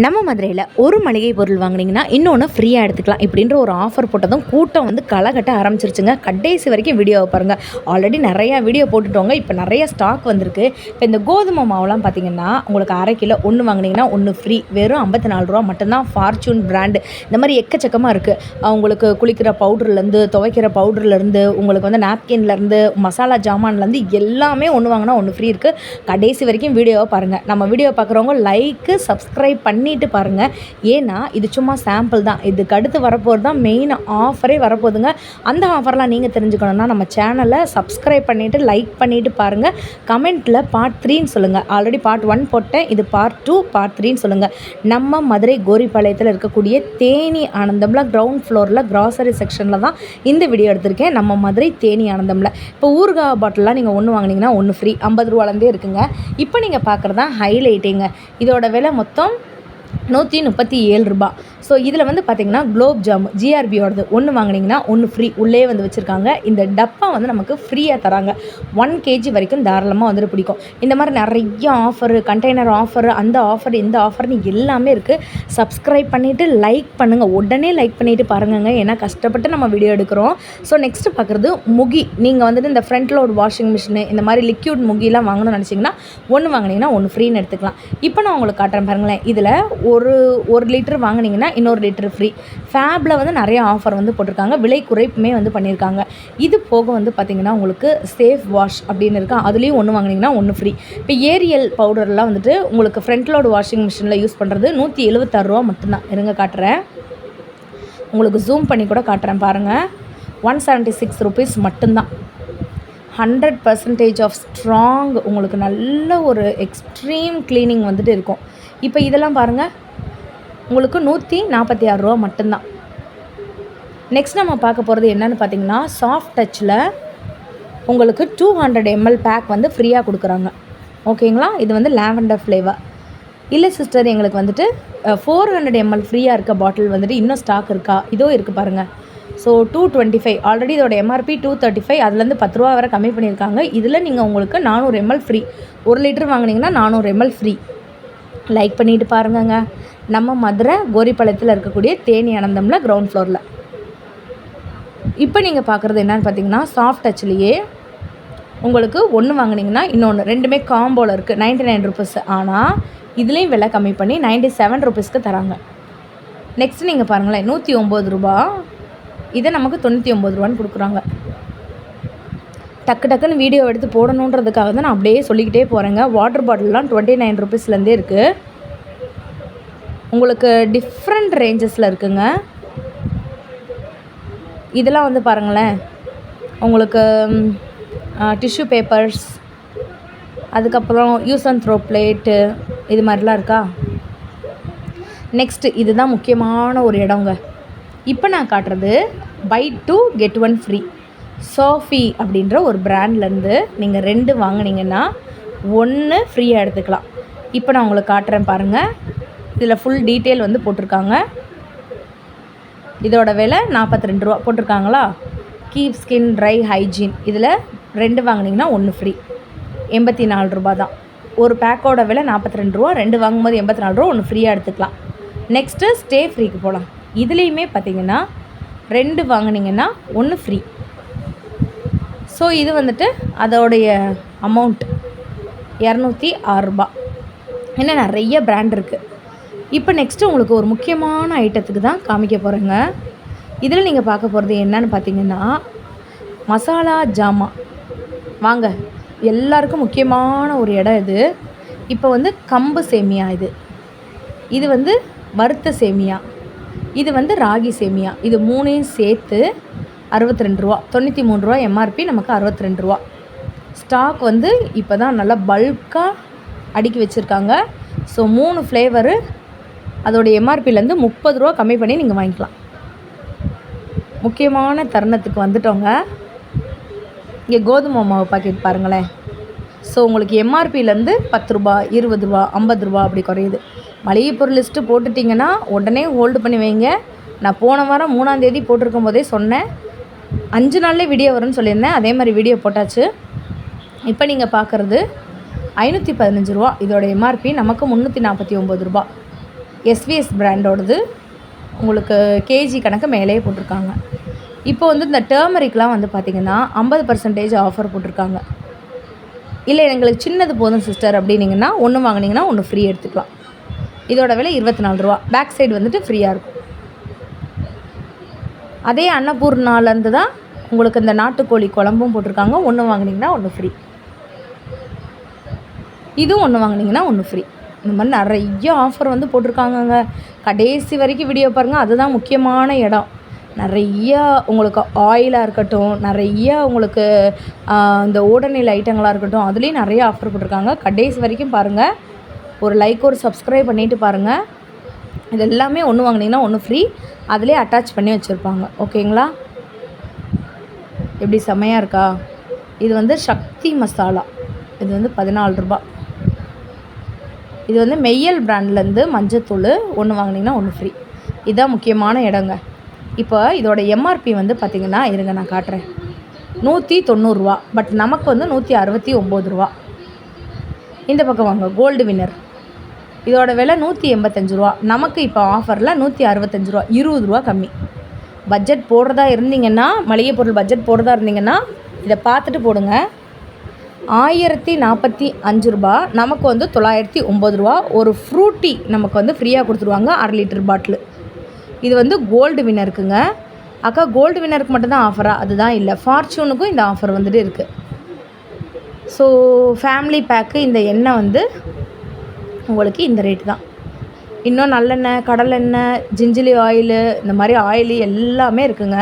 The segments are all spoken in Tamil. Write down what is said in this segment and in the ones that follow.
நம்ம மதுரையில் ஒரு மளிகை பொருள் வாங்கினீங்கன்னா இன்னொன்று ஃப்ரீயாக எடுத்துக்கலாம் இப்படின்ற ஒரு ஆஃபர் போட்டதும் கூட்டம் வந்து களை கட்ட ஆரம்பிச்சிருச்சுங்க. கடைசி வரைக்கும் வீடியோவை பாருங்கள். ஆல்ரெடி நிறையா வீடியோ போட்டுட்டோங்க. இப்போ நிறைய ஸ்டாக் வந்திருக்கு. இப்போ இந்த கோதுமை மாவுலாம் பார்த்தீங்கன்னா உங்களுக்கு அரை கிலோ ஒன்று வாங்கினீங்கன்னா ஒன்று ஃப்ரீ. வெறும் 54 ரூபா மட்டும்தான். ஃபார்ச்சூன் பிராண்டு இந்த மாதிரி எக்கச்சக்கமாக இருக்குது. உங்களுக்கு குளிக்கிற பவுடர்லேருந்து துவைக்கிற பவுடர்லேருந்து உங்களுக்கு வந்து நாப்கின்லேருந்து மசாலா ஜாமான்லேருந்து எல்லாமே ஒன்று வாங்கினா ஒன்று ஃப்ரீ இருக்குது. கடைசி வரைக்கும் வீடியோவை பாருங்கள். நம்ம வீடியோ பார்க்குறவங்க லைக்கு சப்ஸ்கிரைப் பண்ணிட்டு பாருங்கள். ஏன்னா இது சும்மா சாம்பிள் தான். இதுக்கு அடுத்து வரப்போகிறது தான் மெயின் ஆஃபரே வரப்போகுதுங்க. அந்த ஆஃபர்லாம் நீங்கள் தெரிஞ்சுக்கணுன்னா நம்ம சேனலை சப்ஸ்கிரைப் பண்ணிவிட்டு லைக் பண்ணிவிட்டு பாருங்கள். கமெண்ட்டில் பார்ட் 3ன்னு சொல்லுங்கள். ஆல்ரெடி பார்ட் 1 போட்டேன். இது பார்ட் 2 பார்ட் 3ன்னு சொல்லுங்கள். நம்ம மதுரை கோரிப்பாளையத்தில் இருக்கக்கூடிய தேனி ஆனந்தம்ல கிரவுண்ட் ஃப்ளோரில் கிராசரி செக்ஷனில் தான் இந்த வீடியோ எடுத்திருக்கேன். நம்ம மதுரை தேனி ஆனந்தம்ல இப்போ ஊறுகாய் பாட்டிலாம் நீங்கள் ஒன்று வாங்கினீங்கன்னா ஒன்று ஃப்ரீ. 50 ரூபாலேருந்தே இருக்குங்க. இப்போ நீங்கள் பார்க்குறது தான் ஹைலைட்டிங்க. இதோட விலை மொத்தம் 137 ரூபா. ஸோ இதில் வந்து பார்த்திங்கன்னா குலோப் ஜாம் ஜிஆர்பியோடது ஒன்று வாங்கினீங்கன்னா ஒன்று ஃப்ரீ. உள்ளே வந்து வச்சுருக்காங்க. இந்த டப்பா வந்து நமக்கு ஃப்ரீயாக தராங்க. 1 kg வரைக்கும் தாராளமாக வந்துட்டு பிடிக்கும். இந்த மாதிரி நிறைய ஆஃபரு, கண்டெய்னர் ஆஃபரு, அந்த ஆஃபர் இந்த ஆஃபர்னு எல்லாமே இருக்குது. சப்ஸ்கிரைப் பண்ணிவிட்டு லைக் பண்ணுங்கள். உடனே லைக் பண்ணிவிட்டு பாருங்கங்க. ஏன்னா கஷ்டப்பட்டு நம்ம வீடியோ எடுக்கிறோம். ஸோ நெக்ஸ்ட்டு பார்க்குறது முகி. நீங்கள் வந்துட்டு இந்த ஃப்ரண்ட் லோட் வாஷிங் மிஷினு இந்த மாதிரி லிக்யூட் முகிலாம் வாங்கணும்னு நினச்சிங்கன்னா ஒன்று வாங்கினீங்கன்னா ஒன்று ஃப்ரீன்னு எடுத்துக்கலாம். இப்போ நான் உங்களுக்கு காட்டுறேன் பாருங்களேன். இதில் ஒரு லிட்டர் வாங்கினீங்கன்னா இன்னொரு லிட்டர் ஃப்ரீ. ஃபேப்பில் வந்து நிறைய ஆஃபர் வந்து போட்டிருக்காங்க. விலை குறைப்புமே வந்து பண்ணியிருக்காங்க. இது போக வந்து பார்த்திங்கன்னா உங்களுக்கு சேஃப் வாஷ் அப்படின்னு இருக்கா. அதுலேயும் ஒன்று வாங்கினீங்கன்னா ஒன்று ஃப்ரீ. இப்போ ஏரியல் பவுடர்லாம் வந்துட்டு உங்களுக்கு ஃப்ரண்ட் லோடு வாஷிங் மிஷினில் யூஸ் பண்ணுறது 176 ரூபா மட்டும்தான். இருங்க காட்டுறேன். உங்களுக்கு ஜூம் பண்ணி கூட காட்டுறேன் பாருங்கள். 176 ருபீஸ் மட்டும்தான். 100% ஆஃப் ஸ்ட்ராங் உங்களுக்கு நல்ல ஒரு எக்ஸ்ட்ரீம் க்ளீனிங் வந்துட்டு இருக்கும். இப்போ இதெல்லாம் பாருங்கள். உங்களுக்கு 146 ரூபா மட்டும்தான். நெக்ஸ்ட் நம்ம பார்க்க போகிறது என்னென்னு பார்த்தீங்கன்னா சாஃப்ட் டச்சில் உங்களுக்கு 200 ml பேக் வந்து ஃப்ரீயாக கொடுக்குறாங்க. ஓகேங்களா. இது வந்து லாவெண்டர் ஃப்ளேவர். இல்லை சிஸ்டர் எங்களுக்கு வந்துட்டு 400 ml ஃப்ரீயாக இருக்க பாட்டில் வந்துட்டு இன்னும் ஸ்டாக் இருக்கா? இதோ இருக்குது பாருங்கள். ஸோ 225. ஆல்ரெடி இதோட எம்ஆர்பி 235. அதுலேருந்து 10 ரூபா வரை கம்மி பண்ணியிருக்காங்க. இதில் நீங்கள் உங்களுக்கு 400 ml ஃப்ரீ. 1 லிட்டர் வாங்கினீங்கன்னா 400 ml ஃப்ரீ. லைக் பண்ணிவிட்டு பாருங்கங்க. நம்ம மதுரை கோரிப்பாளையத்தில் இருக்கக்கூடிய தேனி ஆனந்தம்ல கிரவுண்ட் ஃப்ளோரில். இப்போ நீங்கள் பார்க்குறது என்னென்னு பார்த்தீங்கன்னா சாஃப்ட் டச்லேயே உங்களுக்கு ஒன்று வாங்கினீங்கன்னா இன்னொன்று ரெண்டுமே காம்போவில் இருக்குது. 99 ருபீஸ். ஆனால் இதுலேயும் விலை கம்மி பண்ணி 97 ருபீஸ்க்கு தராங்க. நெக்ஸ்ட் நீங்கள் பாருங்களேன். 109 ரூபா. இதை நமக்கு 99 ரூபான்னு கொடுக்குறாங்க. டக்குன்னு வீடியோ எடுத்து போடணுன்றதுக்காக தான் நான் அப்படியே சொல்லிக்கிட்டே போகிறேங்க. வாட்டர் பாட்டில்லாம் 29 ருபீஸ்லேருந்தே இருக்குது. உங்களுக்கு டிஃப்ரெண்ட் ரேஞ்சஸில் இருக்குங்க. இதெல்லாம் வந்து பாருங்களேன். உங்களுக்கு டிஷ்யூ பேப்பர்ஸ், அதுக்கப்புறம் யூஸ் அண்ட் த்ரோ பிளேட்டு, இது மாதிரிலாம் இருக்கா. நெக்ஸ்ட்டு இதுதான் முக்கியமான ஒரு இடங்க. இப்போ நான் காட்டுறது பை 2 get 1 ஃப்ரீ. சோஃபி அப்படின்ற ஒரு பிராண்ட்லேருந்து நீங்கள் 2 வாங்கினீங்கன்னா 1 ஃப்ரீயாக எடுத்துக்கலாம். இப்போ நான் உங்களுக்கு காட்டுறேன் பாருங்கள். இதில் ஃபுல் டீட்டெயில் வந்து போட்டிருக்காங்க. இதோட விலை 42 ரூபா போட்டிருக்காங்களா. Keep skin dry hygiene. இதில் 2 வாங்கினீங்கன்னா 1 ஃப்ரீ. 84 ரூபா தான். ஒரு பேக்கோட விலை 42 ரூபா. 2 வாங்கும்போது 84 ரூபா. 1 ஃப்ரீயாக எடுத்துக்கலாம். நெக்ஸ்ட்டு ஸ்டே ஃப்ரீக்கு போகலாம். இதுலேயுமே பார்த்திங்கன்னா 2 வாங்கினீங்கன்னா 1 ஃப்ரீ. ஸோ இது வந்துட்டு அதோடைய அமௌண்ட் 206 ரூபா. இன்னும் நிறைய பிராண்ட் இருக்குது. இப்போ நெக்ஸ்ட்டு உங்களுக்கு ஒரு முக்கியமான ஐட்டத்துக்கு தான் காமிக்க போகிறேங்க. இதில் நீங்கள் பார்க்க போகிறது என்னன்னு பார்த்தீங்கன்னா மசாலா ஜாமான். வாங்க, எல்லாருக்கும் முக்கியமான ஒரு இடம் இது. இப்போ வந்து கம்பு சேமியா. இது வந்து வறுத்த சேமியா. இது வந்து ராகி சேமியா. இது 3ஐயும் சேர்த்து 62 ரூபா. 93 ரூபா எம்ஆர்பி. நமக்கு 62 ரூபா. ஸ்டாக் வந்து இப்போ தான் நல்லா பல்காக அடுக்கி வச்சுருக்காங்க. So 3 flavour. அதோடைய எம்ஆர்பிலேருந்து 30 ரூபா கம்மி பண்ணி நீங்கள் வாங்கிக்கலாம். முக்கியமான தருணத்துக்கு வந்துட்டோங்க. இங்கே கோதுமை மாவு பாக்கெட் பாருங்களேன். ஸோ உங்களுக்கு எம்ஆர்பிலேருந்து 10 ரூபா, 20 ரூபா, 50 ரூபா அப்படி குறையுது. மளிகை பொருள் லிஸ்ட்டு போட்டுட்டிங்கன்னா உடனே ஹோல்டு பண்ணி வைங்க. நான் போன வாரம் 3ஆம் தேதி போட்டிருக்கும் போதே சொன்னேன் 5 நாள்லேயே வீடியோ வரும்னு சொல்லியிருந்தேன். அதே மாதிரி வீடியோ போட்டாச்சு. இப்போ நீங்கள் பார்க்குறது 515 ரூபா. இதோட எம்ஆர்பி நமக்கு 349 ரூபா. எஸ்விஎஸ் பிராண்டோடது. உங்களுக்கு கேஜி கணக்கு மேலேயே போட்டிருக்காங்க. இப்போ வந்து இந்த டர்மரிக்லாம் வந்து பார்த்திங்கன்னா 50% ஆஃபர் போட்டிருக்காங்க. இல்லை எங்களுக்கு சின்னது போதும் சிஸ்டர் அப்படின்னிங்கன்னா ஒன்று வாங்கினீங்கன்னா ஒன்று ஃப்ரீ எடுத்துக்கலாம். இதோட விலை 24 ரூபா. பேக் சைடு வந்துட்டு ஃப்ரீயாக இருக்கும். அதே அன்னபூர்ணாலேருந்து தான் உங்களுக்கு இந்த நாட்டுக்கோழி குழம்பும் போட்டிருக்காங்க. ஒன்று வாங்கினீங்கன்னா ஒன்று ஃப்ரீ. இதுவும் ஒன்று வாங்கினீங்கன்னா ஒன்று ஃப்ரீ. இந்த மாதிரி நிறைய ஆஃபர் வந்து போட்டிருக்காங்கங்க. கடைசி வரைக்கும் வீடியோ பாருங்கள். அதுதான் முக்கியமான இடம். நிறையா உங்களுக்கு ஆயிலாக இருக்கட்டும், நிறையா உங்களுக்கு இந்த ஓடநீல் ஐட்டங்களாக இருக்கட்டும், அதுலேயும் நிறைய ஆஃபர் போட்டிருக்காங்க. கடைசி வரைக்கும் பாருங்கள். ஒரு லைக் ஒரு சப்ஸ்கிரைப் பண்ணிவிட்டு பாருங்கள். இது எல்லாமே ஒன்று வாங்கினீங்கன்னா ஒன்று ஃப்ரீ. அதிலே அட்டாச் பண்ணி வச்சுருப்பாங்க. ஓகேங்களா? எப்படி செம்மையாக இருக்கா? இது வந்து சக்தி மசாலா. இது வந்து 14 ரூபா. இது வந்து மெய்யல் பிராண்ட்லேருந்து மஞ்சத்தூள். ஒன்று வாங்கினீங்கன்னா ஒன்று ஃப்ரீ. இதுதான் முக்கியமான இடங்க. இப்போ இதோட எம்ஆர்பி வந்து பார்த்திங்கன்னா இருங்க நான் காட்டுறேன். 190 ரூபா. பட் நமக்கு வந்து 169 ரூபா. இந்த பக்கம் வாங்க. கோல்டு வின்னர் இதோட விலை 185 ரூபா. நமக்கு இப்போ ஆஃபரில் 165 ரூபா. 20 ரூபா கம்மி. பட்ஜெட் போடுறதா இருந்தீங்கன்னா, மளிகை பொருள் பட்ஜெட் போடுறதா இருந்தீங்கன்னா இதை பார்த்துட்டு போடுங்க. 1045 ரூபா. நமக்கு வந்து 909 ரூபா. ஒரு ஃப்ரூட்டி நமக்கு வந்து ஃப்ரீயாக கொடுத்துருவாங்க, 1/2 லிட்டர் பாட்டில். இது வந்து கோல்டு வின்னருக்குங்க. அக்கா கோல்டு வின்னருக்கு மட்டும்தான் ஆஃபரா? அதுதான் இல்லை, ஃபார்ச்சூனுக்கும் இந்த ஆஃபர் வந்துட்டு இருக்குது. ஸோ ஃபேமிலி பேக்கு இந்த எண்ணெய் வந்து உங்களுக்கு இந்த ரேட்டு தான். இன்னும் நல்லெண்ணெய், கடலெண்ணெய், ஜிஞ்சிலி ஆயிலு, இந்த மாதிரி ஆயிலு எல்லாமே இருக்குங்க.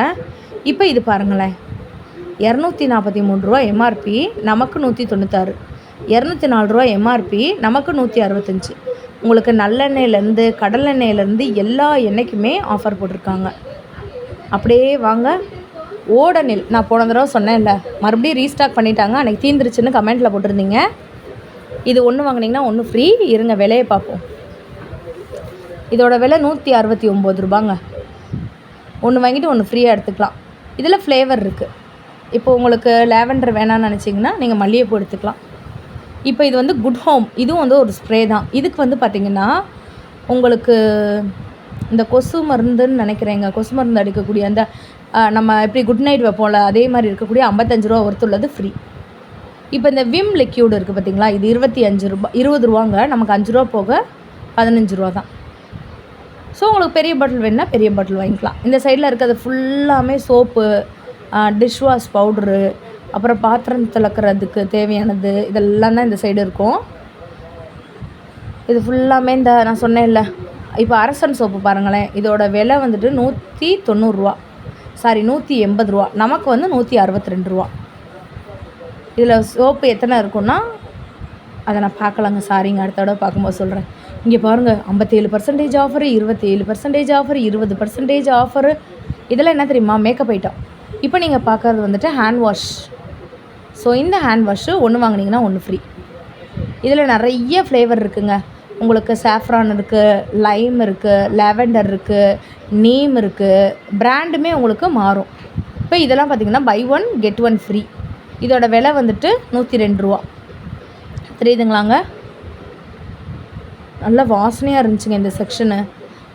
இப்போ இது பாருங்களேன். 243 ரூபா எம்ஆர்பி, நமக்கு 196. 204 ரூபா எம்ஆர்பி, நமக்கு 165. உங்களுக்கு நல்லெண்ணெயிலேருந்து கடலெண்ணெயிலேருந்து எல்லா எண்ணெய்க்குமே ஆஃபர் போட்டிருக்காங்க. அப்படியே வாங்க. ஓடநெல் நான் போன தடவை சொன்னேன்ல, மறுபடியும் ரீஸ்டாக் பண்ணிட்டாங்க. அன்றைக்கி தீந்துருச்சுன்னு கமெண்ட்டில் போட்டிருந்தீங்க. இது ஒன்று வாங்கினீங்கன்னா ஒன்று ஃப்ரீ. இருங்க விலையை பார்ப்போம். இதோட விலை 169 ரூபாங்க. ஒன்று வாங்கிட்டு ஒன்று ஃப்ரீயாக எடுத்துக்கலாம். இதில் ஃப்ளேவர் இருக்குது. இப்போ உங்களுக்கு லேவெண்டர் வேணான்னு நினச்சிங்கன்னா நீங்கள் மல்லிகைப்பூ எடுத்துக்கலாம். இப்போ இது வந்து குட் ஹோம். இதுவும் வந்து ஒரு ஸ்ப்ரே தான். இதுக்கு வந்து பார்த்திங்கன்னா உங்களுக்கு இந்த கொசு மருந்துன்னு நினைக்கிறேங்க. கொசு மருந்து அடிக்கக்கூடிய அந்த நம்ம எப்படி குட் நைட் வைப்போம்ல, அதே மாதிரி இருக்கக்கூடிய 55 ரூபா ஒருத்துள்ளது ஃப்ரீ. இப்போ இந்த விம் லிக்யூடு இருக்குது பார்த்திங்களா, இது 25 ரூபா. 20 ரூபாங்க. நமக்கு 5 ரூபா போக 15 ரூபா தான். ஸோ உங்களுக்கு பெரிய பாட்டில் வேணுன்னா பெரிய பாட்டில் வாங்கிக்கலாம். இந்த சைடில் இருக்கிறது ஃபுல்லாமே சோப்பு, டிஷ் வாஷ் பவுட்ரு, அப்புறம் பாத்திரம் துலக்கிறதுக்கு தேவையானது, இதெல்லாம் தான் இந்த சைடு இருக்கும். இது ஃபுல்லாமே இந்த நான் சொன்னேன்ல, இப்போ அரசன் சோப்பு பாருங்களேன். இதோட விலை வந்துட்டு 190 ரூபா. சாரி 180 ரூபா. நமக்கு வந்து 162 ரூபா. இதில் சோப்பு எத்தனை இருக்குன்னா அதை நான் பார்க்கலாங்க. சாரிங்க, அடுத்த தடவை பார்க்கும்போது சொல்கிறேன். இங்கே பாருங்கள், 57% ஆஃபரு, 27% ஆஃபரு, 20% ஆஃபரு. இதெல்லாம் என்ன தெரியுமா? Makeup item. இப்போ நீங்கள் பார்க்குறது வந்துட்டு ஹேண்ட் வாஷ். ஸோ இந்த ஹேண்ட் வாஷு ஒன்று வாங்கினீங்கன்னா ஒன்று ஃப்ரீ. இதில் நிறைய ஃப்ளேவர் இருக்குங்க. உங்களுக்கு சாஃப்ரான் இருக்குது, லைம் இருக்குது, லாவெண்டர் இருக்குது, நீம் இருக்குது. பிராண்டுமே உங்களுக்கு மாறும். இப்போ இதெல்லாம் பார்த்திங்கன்னா buy one get one free. இதோட விலை வந்துட்டு 102 ரூபா. தெரியுதுங்களாங்க? நல்லா வாசனையாக இருந்துச்சுங்க இந்த செக்ஷனு.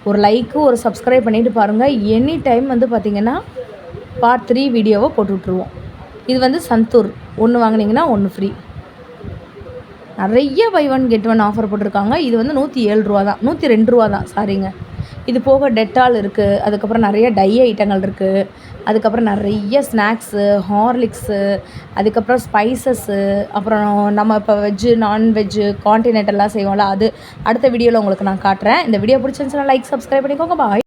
ஒரு லைக்கு ஒரு சப்ஸ்கிரைப் பண்ணிவிட்டு பாருங்கள். எனி டைம் வந்து பார்த்திங்கன்னா பார்ட் 3 வீடியோவை போட்டு விட்ருவோம். இது வந்து சந்தூர். ஒன்று வாங்கினீங்கன்னா ஒன்று ஃப்ரீ. நிறைய buy one get one offer போட்டிருக்காங்க. இது வந்து 107 ரூபா தான், 102 ரூபா தான், சாரிங்க. இது போக டெட்டால் இருக்குது. அதுக்கப்புறம் நிறைய டை ஐட்டங்கள் இருக்குது. அதுக்கப்புறம் நிறைய ஸ்நாக்ஸு, ஹார்லிக்ஸு, அதுக்கப்புறம் ஸ்பைசஸ்ஸு, அப்புறம் நம்ம இப்போ வெஜ்ஜு நான்வெஜ்ஜு கான்டினென்டெல்லாம் செய்வோம்ல, அது அடுத்த வீடியோவில் உங்களுக்கு நான் காட்டுறேன். இந்த வீடியோ பிடிச்சிருந்துச்சுன்னா லைக் சப்ஸ்கிரைப் பண்ணிக்கோங்க. பாய்.